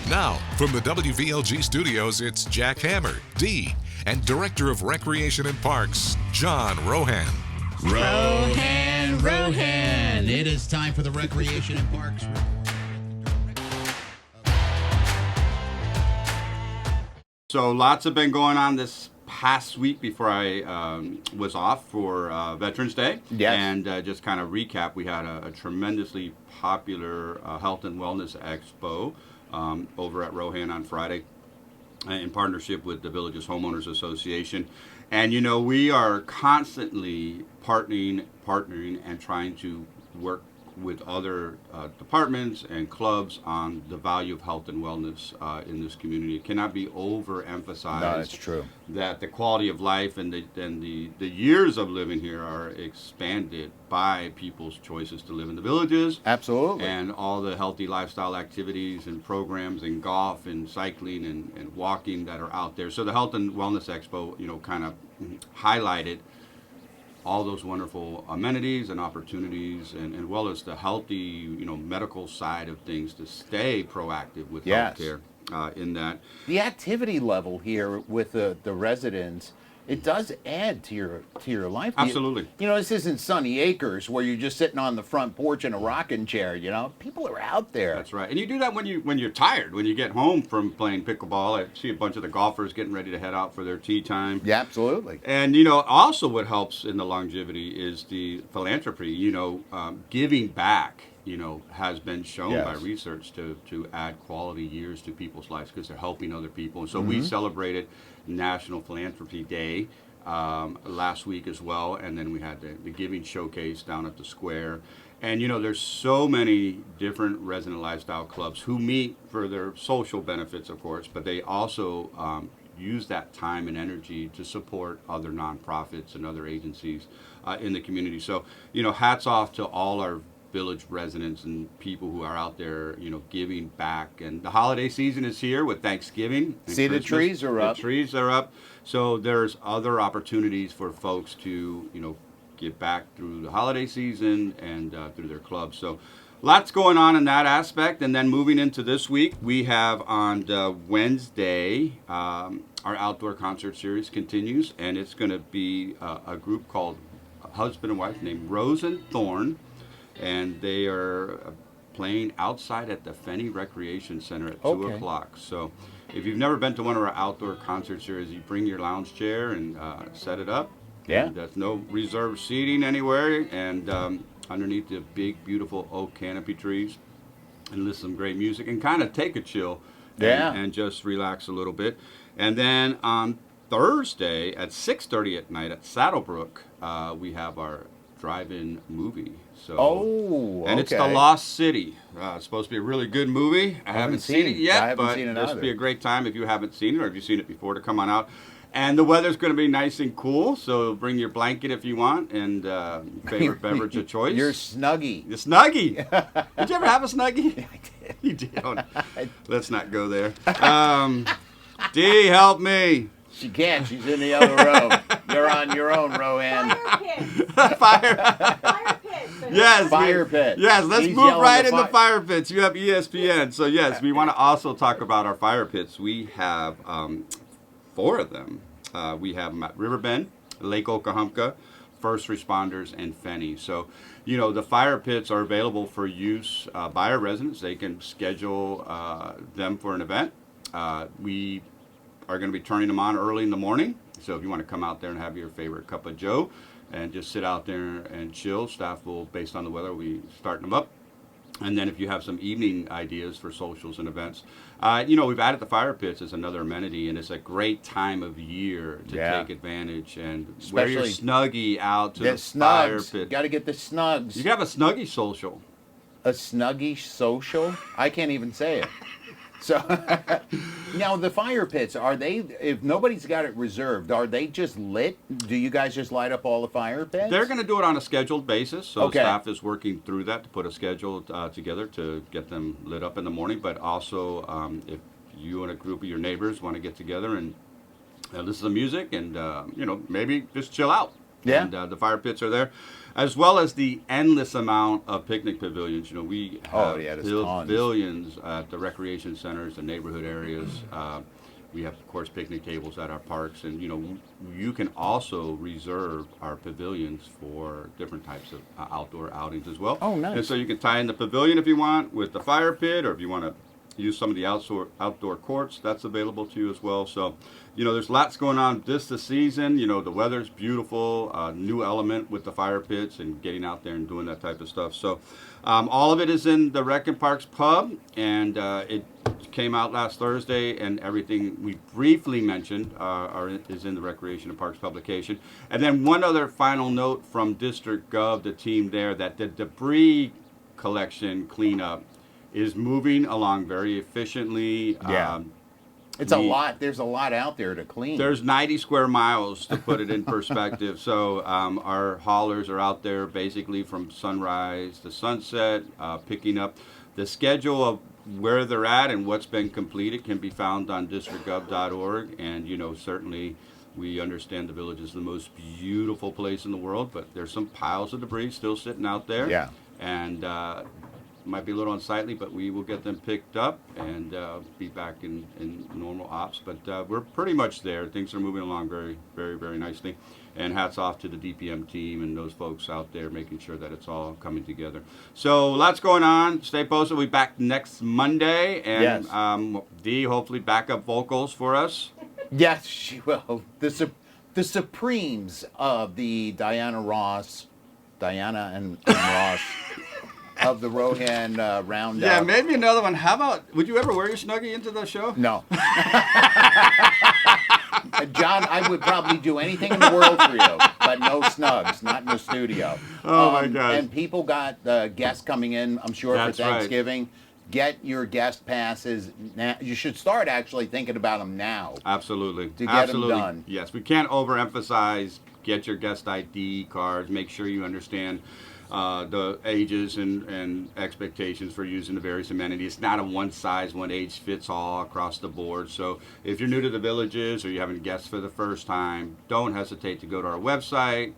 Now, from the WVLG studios, it's Jack Hammer, D, and Director of Recreation and Parks, John Rohan. Rohan. It is time for the Recreation and Parks. So lots have been going on this past week before I was off for Veterans Day. Yes. And just kind of recap, we had a tremendously popular health and wellness expo over at Rohan on Friday in partnership with the Villages Homeowners Association. And, you know, we are constantly partnering and trying to work with other departments and clubs on the value of health and wellness in this community. It cannot be overemphasized. No, that's true. That the quality of life and the years of living here are expanded by people's choices to live in the villages. Absolutely. And all the healthy lifestyle activities and programs and golf and cycling and walking that are out there. So the Health and Wellness Expo, you know, kind of highlighted all those wonderful amenities and opportunities, and well as the healthy, you know, medical side of things to stay proactive with healthcare in that. The activity level here with the residents, it does add to your life. Absolutely. You know, this isn't Sunny Acres where you're just sitting on the front porch in a rocking chair. You know, people are out there. That's right. And you do that when you're tired, when you get home from playing pickleball. I see a bunch of the golfers getting ready to head out for their tea time. Yeah, absolutely. And, you know, also what helps in the longevity is the philanthropy, you know, giving back, you know, has been shown by research to add quality years to people's lives because they're helping other people. And so we celebrated National Philanthropy Day last week as well. And then we had the Giving Showcase down at the square. And, you know, there's so many different resident lifestyle clubs who meet for their social benefits, of course, but they also use that time and energy to support other nonprofits and other agencies in the community. So, you know, hats off to all our village residents and people who are out there, you know, giving back. And the holiday season is here with Thanksgiving. See, the trees are up. The trees are up. So there's other opportunities for folks to, you know, give back through the holiday season and through their clubs. So lots going on in that aspect. And then moving into this week, we have on Wednesday, our outdoor concert series continues. And it's going to be a group called husband and wife named Rose and Thorn. And they are playing outside at the Fenney Recreation Center at 2 o'clock. So if you've never been to one of our outdoor concert series, you bring your lounge chair and set it up. Yeah. And there's no reserved seating anywhere. And underneath the big, beautiful oak canopy trees. And listen to some great music and kind of take a chill and just relax a little bit. And then on Thursday at 6:30 at night at Saddlebrook, we have our drive-in movie. So, and it's The Lost City. It's supposed to be a really good movie. I haven't seen it yet, but this would be a great time if you haven't seen it or if you've seen it before to come on out. And the weather's going to be nice and cool, so bring your blanket if you want and favorite beverage of choice. Your Snuggie. The Snuggie. Did you ever have a Snuggie? Yeah, I did. You did. Let's not go there. Dee, help me. She can't. She's in the other row. You're on your own, Rohan. Fire pit. Yes. Fire pit. Yes, let's He's move right yelling into fire pits. You have ESPN. So, yes, we want to also talk about our fire pits. We have 4 of them. We have them at Riverbend, Lake Okahumpka, First Responders, and Fenney. So, you know, the fire pits are available for use by our residents. They can schedule them for an event. We are going to be turning them on early in the morning. So if you want to come out there and have your favorite cup of joe and just sit out there and chill, staff will, based on the weather, we starting them up. And then if you have some evening ideas for socials and events, you know, we've added the fire pits as another amenity, and it's a great time of year to take advantage and wear your Snuggie out to the fire pit. Got to get the Snugs. You can have a Snuggie social. A Snuggie social? I can't even say it. So now the fire pits, are they, if nobody's got it reserved, are they just lit? Do you guys just light up all the fire pits? They're going to do it on a scheduled basis. So staff is working through that to put a schedule together to get them lit up in the morning. But also if you and a group of your neighbors want to get together and listen to music and, you know, maybe just chill out. Yeah. And the fire pits are there, as well as the endless amount of picnic pavilions. We Oh, have yeah, there's tons. pavilions at the recreation centers, the neighborhood areas. We have, of course, picnic tables at our parks, and you can also reserve our pavilions for different types of outdoor outings as well. Oh, nice. And so you can tie in the pavilion if you want with the fire pit, or if you want to use some of the outdoor courts, that's available to you as well. So, there's lots going on this season. The weather's beautiful, new element with the fire pits and getting out there and doing that type of stuff. So, all of it is in the Rec and Parks Pub, and it came out last Thursday, and everything we briefly mentioned is in the Recreation and Parks publication. And then one other final note from District Gov, the team there, that the debris collection cleanup is moving along very efficiently. Yeah. It's a lot. There's a lot out there to clean. There's 90 square miles, to put it in perspective. So our haulers are out there basically from sunrise to sunset, picking up. The schedule of where they're at and what's been completed can be found on districtgov.org. And, certainly we understand the village is the most beautiful place in the world, but there's some piles of debris still sitting out there. Yeah. And might be a little unsightly, but we will get them picked up and be back in normal ops. But we're pretty much there. Things are moving along very, very, very nicely. And hats off to the DPM team and those folks out there making sure that it's all coming together. So lots going on. Stay posted. We'll be back next Monday. And Yes. Dee, hopefully backup vocals for us. Yes, she will. The Supremes of the Diana and Ross of the Rohan Roundup. Yeah, maybe another one. How about, would you ever wear your Snuggie into the show? No. John, I would probably do anything in the world for you, but no snugs, not in the studio. Oh, my God. And people got guests coming in, I'm sure, That's for Thanksgiving. Get your guest passes now. You should start actually thinking about them now. Absolutely. To get 'em Absolutely. done. Yes, we can't overemphasize. Get your guest ID cards. Make sure you understand the ages and expectations for using the various amenities. It's not a one size, one age fits all across the board. So if you're new to the villages or you're having guests for the first time, don't hesitate to go to our website.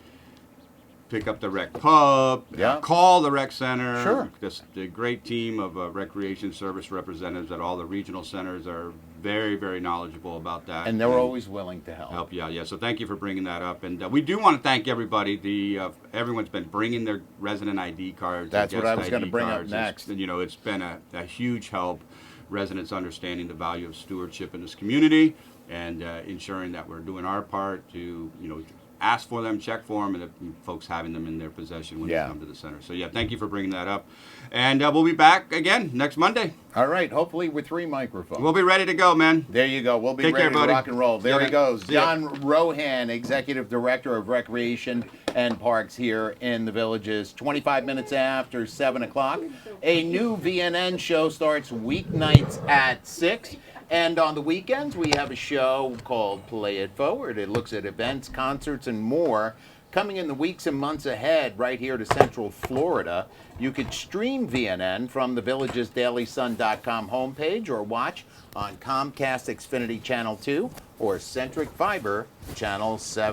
Pick up the Rec Pub, Yeah. call the Rec Center. Sure. The great team of recreation service representatives at all the regional centers are very, very knowledgeable about that. And they're always willing to help. Help you out, yeah. So thank you for bringing that up. And we do want to thank everybody. Everyone's been bringing their resident ID cards. That's and what I guest was gonna ID bring up cards. next. It's been a huge help. Residents understanding the value of stewardship in this community and ensuring that we're doing our part to, ask for them, check for them, and the folks having them in their possession when they come to the center. So, yeah, thank you for bringing that up. And we'll be back again next Monday. All right, hopefully with 3 microphones. We'll be ready to go, man. There you go. We'll be Take ready care, to buddy. rock and roll. There See he ya. goes. See ya. John Rohan, Executive Director of Recreation and Parks here in the Villages. 25 minutes after 7 o'clock. A new VNN show starts weeknights at 6. And on the weekends, we have a show called Play It Forward. It looks at events, concerts, and more coming in the weeks and months ahead right here to Central Florida. You could stream VNN from the villagesdailysun.com homepage or watch on Comcast Xfinity Channel 2 or Centric Fiber Channel 7.